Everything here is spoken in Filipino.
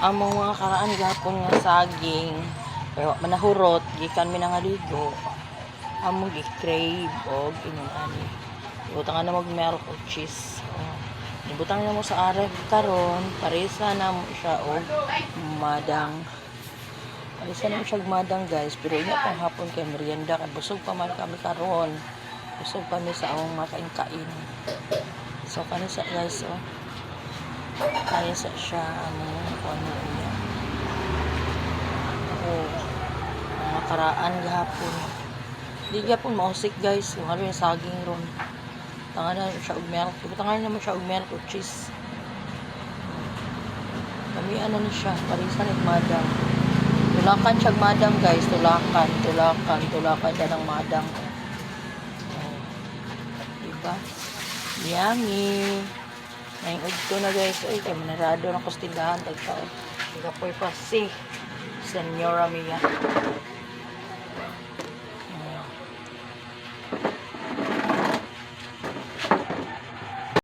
among mga karaan gapon nga saging pero náhorot gikan mi nangaligo among gi-crave og ingon ani ibutang na mag milk o cheese ibutang na mo sa arek karon parisa na mo siya og madang parisa na mo siya og madang guys pero ina pang hapon kay merienda kay busog pa man kami karon busog pa mi sa among mga kain-kain so kanisa guys kaya sa siya ano niya mga karaan gahapon di gapon mausik guys yung ano yung saging ron tangan na siya og milk tangan na mo siya og milk o cheese kami ano ni siya parisa ni madang tulakan siya madang guys tulakan siya ng madang diba yummy ngayon udto na guys ay kay manarado na ko tindahan tagtao tigapoy pa si Senyora Mia